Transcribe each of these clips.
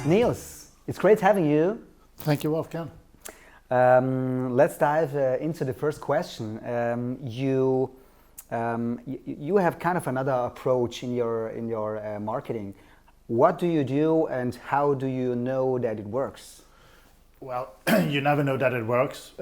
Nils, it's great having you. Thank you, Wolfgang. Let's dive into the first question. You have kind of another approach in your marketing. What do you do, and how do you know that it works? Well, you never know that it works,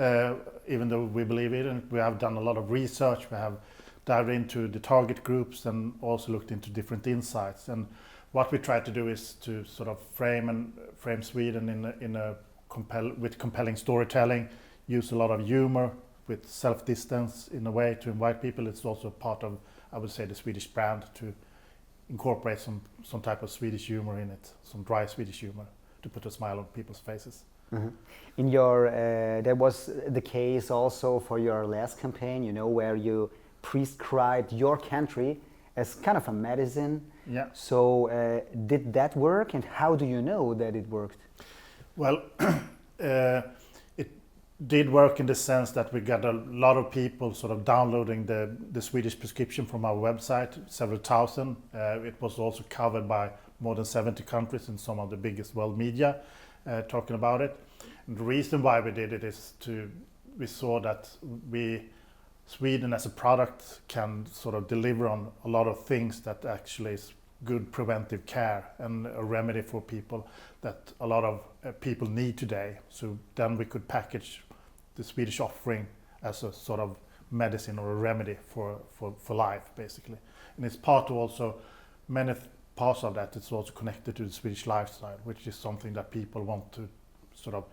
even though we believe it, and we have done a lot of research. We have dived into the target groups and also looked into different insights. And what we try to do is to sort of frame Sweden with compelling storytelling, use a lot of humor with self-distance in a way to invite people. It's also part of, I would say, the Swedish brand, to incorporate some type of Swedish humor in it, some dry Swedish humor, to put a smile on people's faces. Mm-hmm. In your that was the case also for your last campaign, where you prescribed your country as kind of a medicine. Yeah. So did that work, and how do you know that it worked? Well, it did work in the sense that we got a lot of people sort of downloading the Swedish prescription from our website, several thousand. It was also covered by more than 70 countries and some of the biggest world media talking about it. And the reason why we did it is we saw that Sweden as a product can sort of deliver on a lot of things that actually is good preventive care and a remedy for people that a lot of people need today. So then we could package the Swedish offering as a sort of medicine or a remedy for life, basically. And it's part of also many parts of that. It's also connected to the Swedish lifestyle, which is something that people want to sort of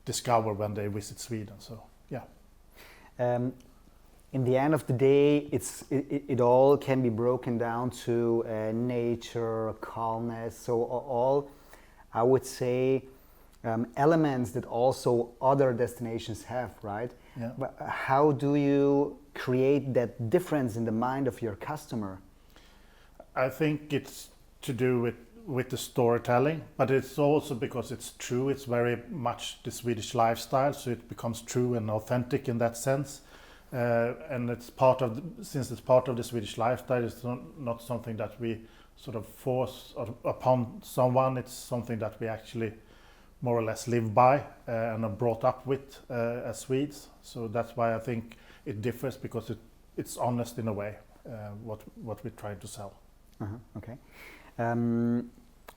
discover when they visit Sweden. So yeah. In the end of the day, it all can be broken down to nature, calmness, so all, I would say, elements that also other destinations have, right? Yeah. But how do you create that difference in the mind of your customer? I think it's to do with the storytelling, but it's also because it's true. It's very much the Swedish lifestyle, so it becomes true and authentic in that sense. And since it's part of the Swedish lifestyle, it's not something that we sort of force upon someone. It's something that we actually more or less live by and are brought up with as Swedes. So that's why I think it differs, because it's honest in a way, what we're trying to sell. Okay.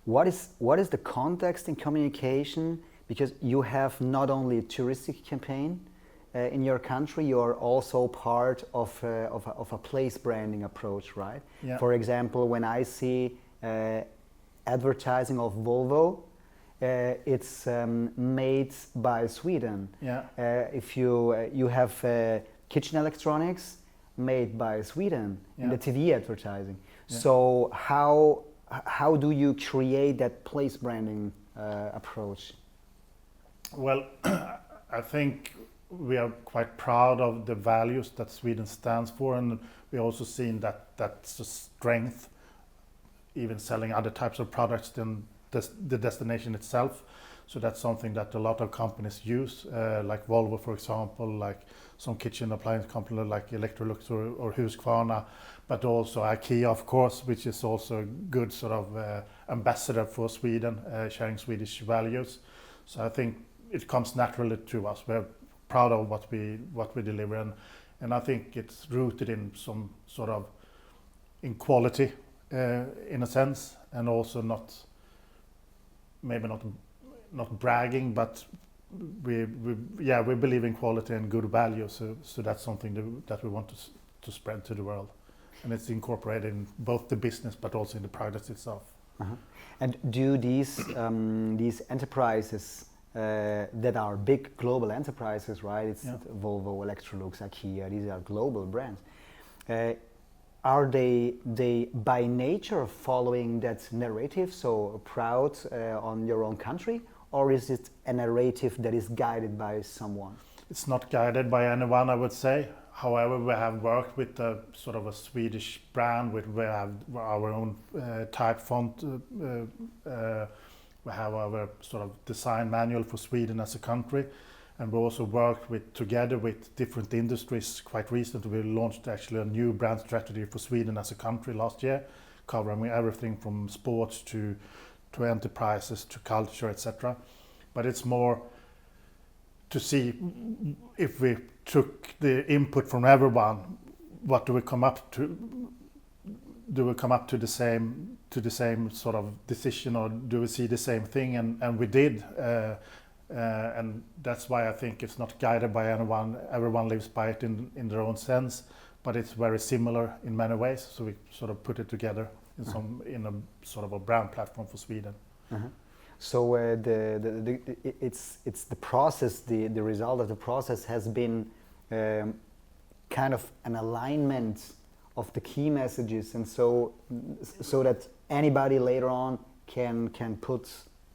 What is the context in communication? Because you have not only a touristic campaign in your country, you're also part of a place branding approach, right? Yeah. For example, when I see advertising of Volvo, it's made by Sweden. Yeah. If you have kitchen electronics made by Sweden in the TV advertising. Yeah. So how do you create that place branding approach? Well, I think we are quite proud of the values that Sweden stands for, and we also seen that that's a strength, even selling other types of products than the destination itself. So that's something that a lot of companies use, like Volvo, for example, like some kitchen appliance company like Electrolux or Husqvarna, but also IKEA, of course, which is also a good sort of ambassador for Sweden, sharing Swedish values. So I think it comes naturally to us. We're proud of what we deliver, and I think it's rooted in some sort of in quality, in a sense, and also not bragging, but we believe in quality and good value. So that's something that we want to spread to the world, and it's incorporated in both the business but also in the product itself. And do these enterprises that are big global enterprises, right? It's Volvo, Electrolux, IKEA. These are global brands. Are they by nature following that narrative, so proud on your own country, or is it a narrative that is guided by someone? It's not guided by anyone, I would say. However, we have worked with a sort of a Swedish brand. We have our own type font. We have our sort of design manual for Sweden as a country, And we also worked together with different industries. Quite recently, we launched actually a new brand strategy for Sweden as a country last year, covering everything from sports to enterprises to culture, etc. But it's more to see if we took the input from everyone, what do we come up to? Do we come up to the same sort of decision, or do we see the same thing? And we did. And that's why I think it's not guided by anyone. Everyone lives by it in their own sense, but it's very similar in many ways. So we sort of put it together in a sort of a brand platform for Sweden. So it's the process. The result of the process has been kind of an alignment of the key messages, and so that anybody later on can put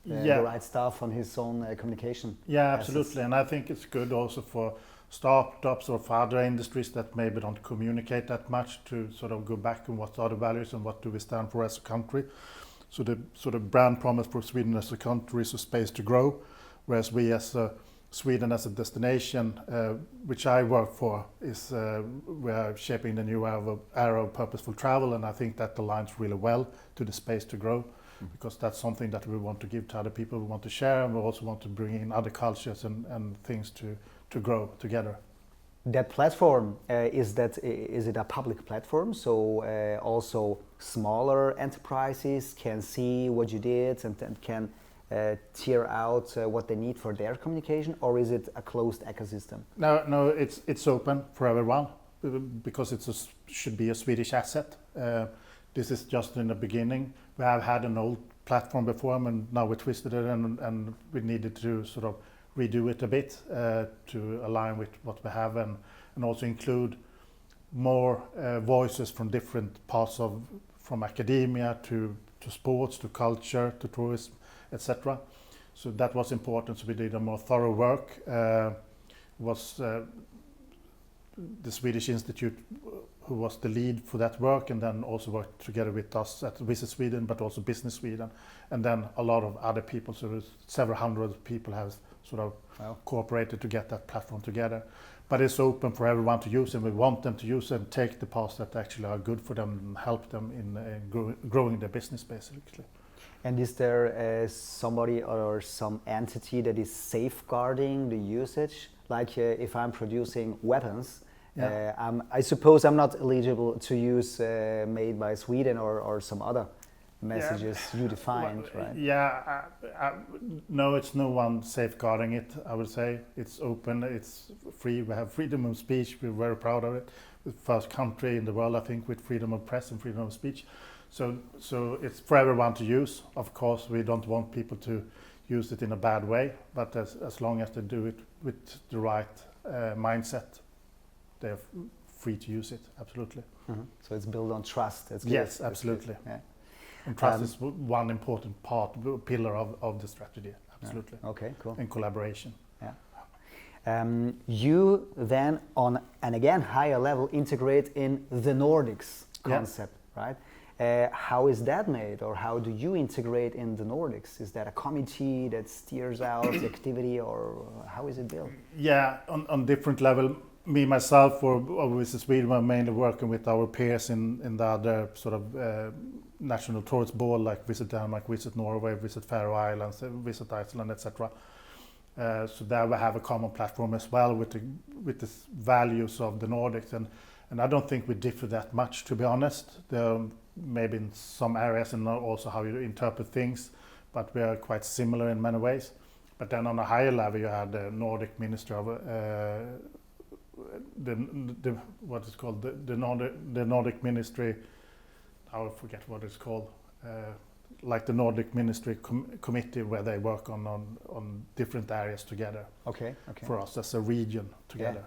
the right stuff on his own communication. Yeah, absolutely. And I think it's good also for startups or for other industries that maybe don't communicate that much to sort of go back and what are the values and what do we stand for as a country. So the sort of brand promise for Sweden as a country is a space to grow, whereas we as Sweden as a destination, which I work for, is we are shaping the new era of purposeful travel, and I think that aligns really well to the space to grow. Because that's something that we want to give to other people, we want to share, and we also want to bring in other cultures and things to grow together. That platform, is it a public platform? So also smaller enterprises can see what you did and can tear out what they need for their communication, or is it a closed ecosystem? No, it's open for everyone because should be a Swedish asset. This is just in the beginning. We have had an old platform before, and now we twisted it, and we needed to sort of redo it a bit to align with what we have, and also include more voices from different parts from academia to sports, to culture, to tourism, etc. So that was important. So we did a more thorough work. The Swedish Institute who was the lead for that work, and then also worked together with us at Visit Sweden, but also Business Sweden, and then a lot of other people. So there's several hundred people have sort of cooperated to get that platform together. But it's open for everyone to use, and we want them to use and take the parts that actually are good for them and help them in growing their business, basically. And is there somebody or some entity that is safeguarding the usage? Like if I'm producing weapons, I suppose I'm not eligible to use made by Sweden or some other messages you defined, right? Yeah, no, it's no one safeguarding it, I would say. It's open, it's free, we have freedom of speech, we're very proud of it. We're the first country in the world, I think, with freedom of press and freedom of speech. So it's for everyone to use. Of course, we don't want people to use it in a bad way, but as long as they do it with the right mindset, they're free to use it, absolutely. So it's built on trust. That's good. Yes, absolutely. Yeah. And trust is one important pillar of the strategy, absolutely. Yeah. Okay, cool. And collaboration. Yeah. You then, on an again higher level, integrate in the Nordics concept, right? How is that made, or how do you integrate in the Nordics? Is that a committee that steers out the activity, or how is it built? Yeah, on different level. Me, myself, or Visit Sweden, we're mainly working with our peers in the other sort of national tourist board, like Visit Denmark, Visit Norway, Visit Faroe Islands, Visit Iceland, etc. So there we have a common platform as well with the values of the Nordics, and I don't think we differ that much, to be honest. Maybe in some areas and also how you interpret things, but we are quite similar in many ways. But then on a higher level, you have the Nordic Ministry of what is called the Nordic Ministry. I forget what it's called. Like the Nordic Ministry Committee, where they work on different areas together. Okay. For us as a region together.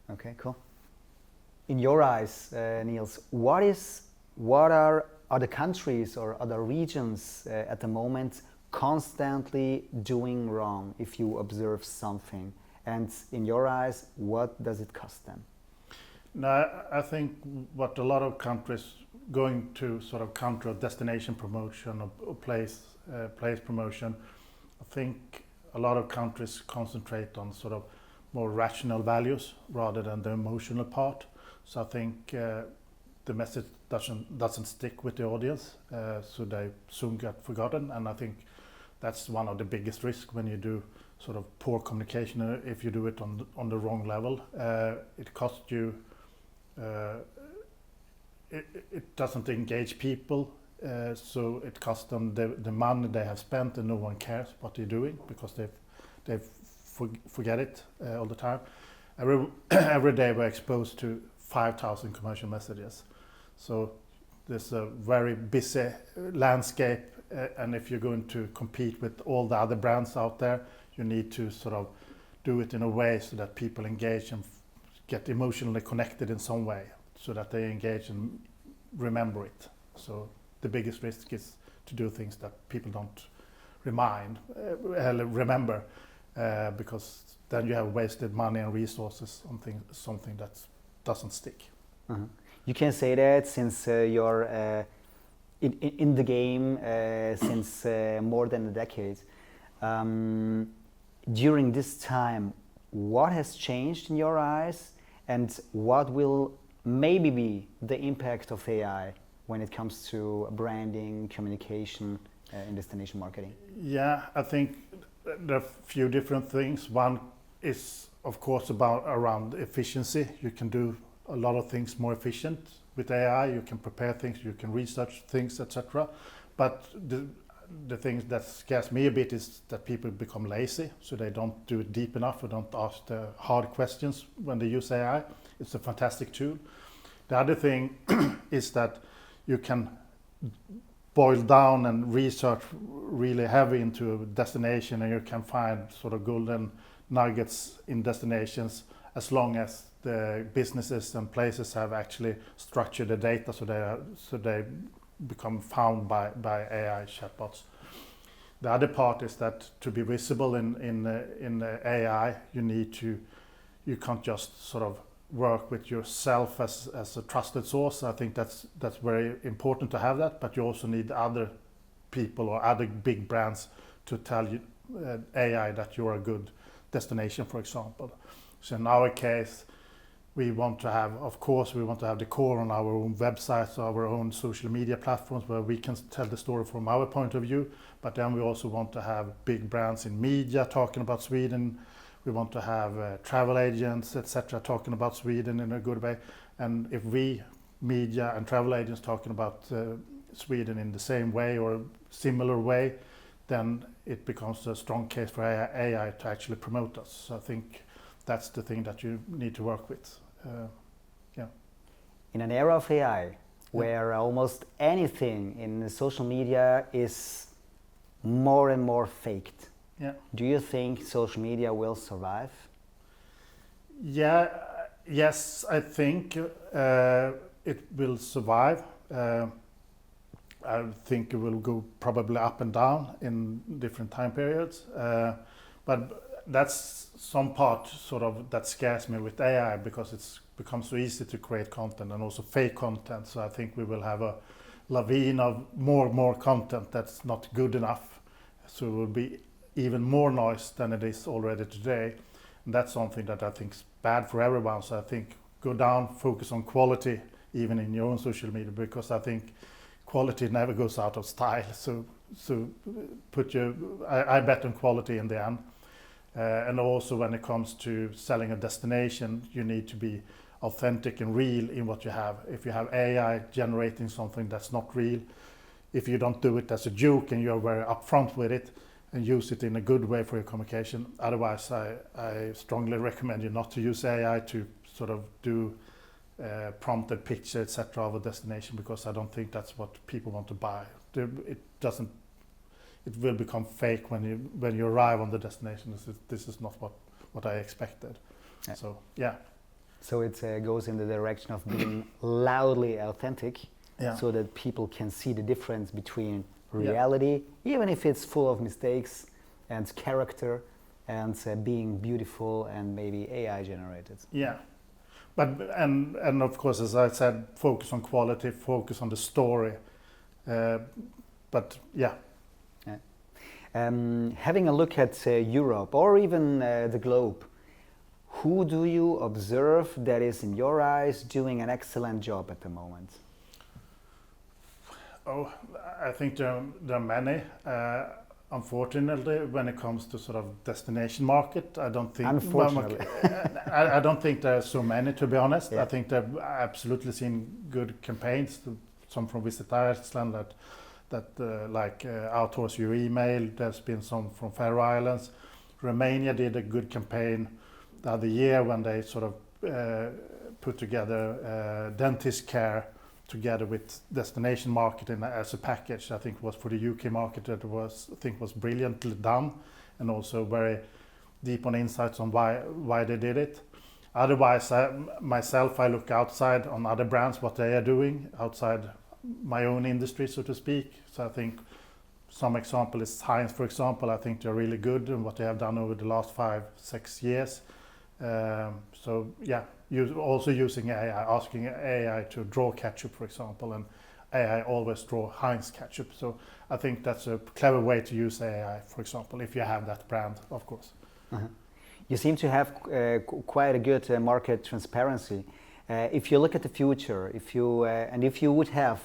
Yeah. Okay, cool. In your eyes, Nils, what are other countries or other regions at the moment constantly doing wrong if you observe something? And in your eyes, what does it cost them? No, I think what a lot of countries going to sort of country or destination promotion or place promotion, I think a lot of countries concentrate on sort of more rational values rather than the emotional part. So I think the message doesn't stick with the audience, so they soon get forgotten. And I think that's one of the biggest risks when you do sort of poor communication. If you do it on the wrong level, it costs you. It doesn't engage people, so it costs them the money they have spent, and no one cares what they're doing because they forget it all the time. Every day we're exposed to 5,000 commercial messages, so there's a very busy landscape, and if you're going to compete with all the other brands out there, you need to sort of do it in a way so that people engage and get emotionally connected in some way, so that they engage and remember it. So the biggest risk is to do things that people don't remember, because then you have wasted money and resources on something that doesn't stick. Uh-huh. You can say that since you're in the game since more than a decade. During this time, what has changed in your eyes, and what will maybe be the impact of AI when it comes to branding, communication, in destination marketing? Yeah, I think there are a few different things. One is, of course, around efficiency. You can do a lot of things more efficient with AI. You can prepare things, you can research things, etc. But the things that scares me a bit is that people become lazy, so they don't do it deep enough or don't ask the hard questions when they use AI. It's a fantastic tool. The other thing is that you can boil down and research really heavy into a destination, and you can find sort of golden nuggets in destinations as long as the businesses and places have actually structured the data so they become found by AI chatbots. The other part is that to be visible in AI, you can't just sort of work with yourself as a trusted source. I think that's very important to have that, but you also need other people or other big brands to tell you AI that you're a good destination, for example. So in our case, we want to have the core on our own websites, our own social media platforms where we can tell the story from our point of view. But then we also want to have big brands in media talking about Sweden. We want to have travel agents, etc., talking about Sweden in a good way. And if we, media and travel agents, talking about Sweden in the same way or similar way, then it becomes a strong case for AI to actually promote us. So I think that's the thing that you need to work with. In an era of AI, where almost anything in social media is more and more faked, do you think social media will survive? Yes, I think it will survive. I think it will go probably up and down in different time periods. But that's some part sort of that scares me with AI, because it's become so easy to create content and also fake content. So I think we will have a lavine of more content that's not good enough. So it will be even more noise than it is already today. And that's something that I think is bad for everyone. So I think go down, focus on quality, even in your own social media, because I think quality never goes out of style. So I bet on quality in the end. And also when it comes to selling a destination, you need to be authentic and real in what you have. If you have AI generating something that's not real, if you don't do it as a joke and you're very upfront with it and use it in a good way for your communication, otherwise I strongly recommend you not to use AI to sort of do prompted picture, etc. of a destination, because I don't think that's what people want to buy. It will become fake when you arrive on the destination. This is not what I expected. Yeah. So yeah. So it goes in the direction of being loudly authentic, Yeah. so that people can see the difference between reality, even if it's full of mistakes, and character, and being beautiful and maybe AI generated. Yeah. But and of course, as I said, focus on quality, focus on the story. But yeah. Having a look at Europe or even the globe, who do you observe that is, in your eyes, doing an excellent job at the moment? Oh, I think there are many. Unfortunately, when it comes to sort of destination market, I don't think. Unfortunately. I don't think there are so many, to be honest. Yeah. I think they've absolutely seen good campaigns. Some from Visit Iceland that outsource your email. There's been some from Faroe Islands. Romania did a good campaign the other year when they sort of put together dentist care together with destination marketing as a package. I think it was for the UK market. That was brilliantly done, and also very deep on insights on why they did it. Otherwise, I look outside on other brands, what they are doing outside my own industry, so to speak. So I think some example is Heinz, for example. I think they're really good in what they have done over the last 5-6 years. So yeah, also using AI, asking AI to draw ketchup, for example, and AI always draw Heinz ketchup. So I think that's a clever way to use AI, for example, if you have that brand, of course. Uh-huh. You seem to have quite a good market transparency. If you look at the future, if you would have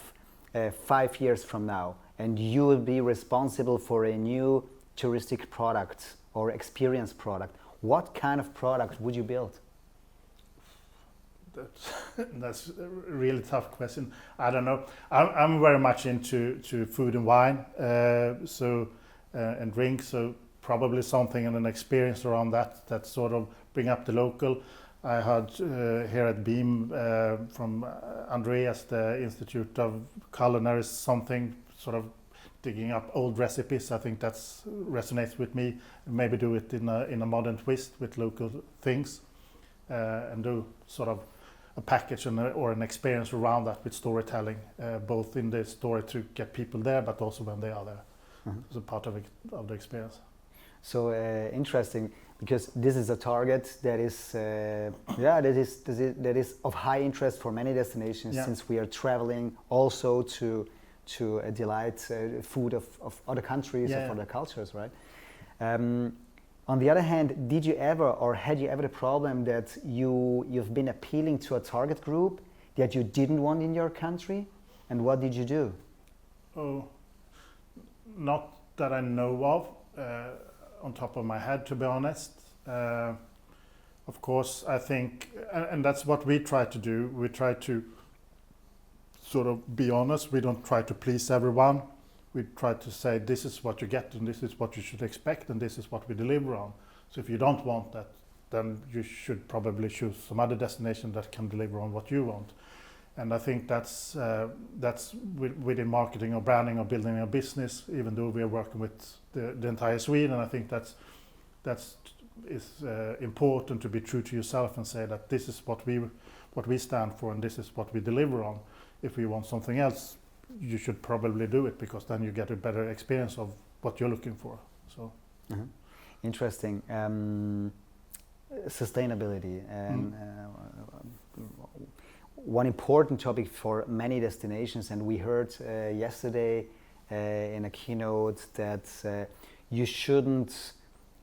5 years from now, and you would be responsible for a new touristic product or experience product, what kind of product would you build? That's a really tough question. I don't know. I'm very much into food and wine, and drink. So probably something and an experience around that sort of bring up the local. I heard here at Beam from Andreas, the Institute of Culinary, something sort of digging up old recipes. I think that resonates with me. Maybe do it in a modern twist with local things, and do sort of a package or an experience around that with storytelling, both in the story to get people there, but also when they are there, as a part of the experience. So interesting, because this is a target that is that is of high interest for many destinations, since we are traveling also to delight food of other countries, of other cultures, right? On the other hand, did you ever, or had you ever the problem that you've been appealing to a target group that you didn't want in your country, and what did you do? Oh, not that I know of, on top of my head, to be honest. Of course, I think, and that's what we try to do. We try to sort of be honest. We don't try to please everyone. We try to say this is what you get and this is what you should expect and this is what we deliver on. So if you don't want that, then you should probably choose some other destination that can deliver on what you want. And I think that's within marketing or branding or building a business, even though we are working with the entire Sweden. I think that's important to be true to yourself and say that this is what we stand for and this is what we deliver on. If we want something else, you should probably do it, because then you get a better experience of what you're looking for. So, interesting. Sustainability, and one important topic for many destinations. And we heard yesterday in a keynote that you shouldn't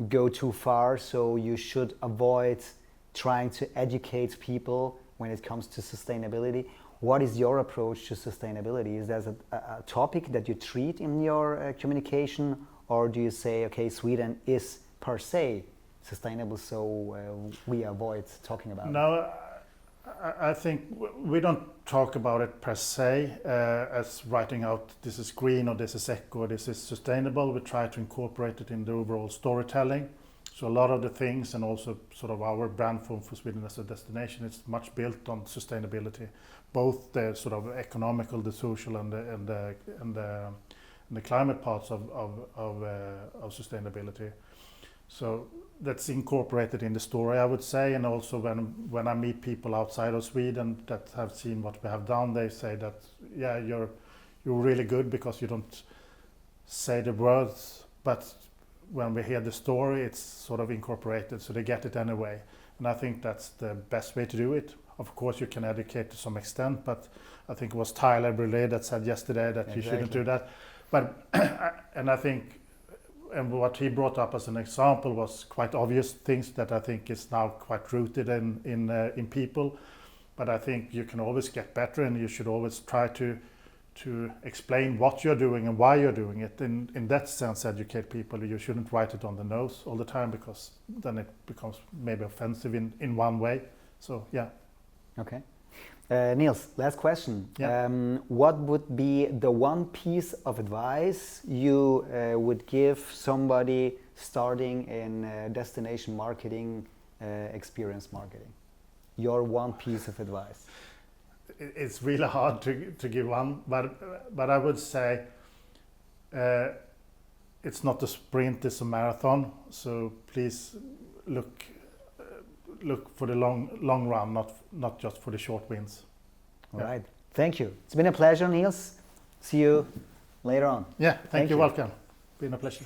go too far, so you should avoid trying to educate people when it comes to sustainability. What is your approach to sustainability? Is there a topic that you treat in your communication, or do you say, okay, Sweden is per se sustainable, so we avoid talking about it? No, I think we don't talk about it per se as writing out this is green or this is eco or this is sustainable. We try to incorporate it in the overall storytelling. So a lot of the things, and also sort of our brand for Sweden as a destination, is much built on sustainability, both the sort of economical, the social, and the climate parts of sustainability. So that's incorporated in the story, I would say. And also when I meet people outside of Sweden that have seen what we have done, they say that you're really good because you don't say the words, but when we hear the story, it's sort of incorporated, so they get it anyway. And I think that's the best way to do it. Of course, you can educate to some extent, but I think it was Tyler Brulé that said yesterday that you shouldn't do that. But and I think and what he brought up as an example was quite obvious things that I think is now quite rooted in people. But I think you can always get better, and you should always try to explain what you're doing and why you're doing it. In that sense, educate people. You shouldn't write it on the nose all the time, because then it becomes maybe offensive in one way. So yeah. Okay. Nils, last question. Yeah. What would be the one piece of advice you would give somebody starting in destination marketing, experience marketing? Your one piece of advice. It's really hard to give one, but I would say it's not a sprint, it's a marathon. So please look for the long run, not just for the short wins. All right. Thank you. It's been a pleasure, Nils. See you later on. Yeah, thank you. Welcome. Been a pleasure.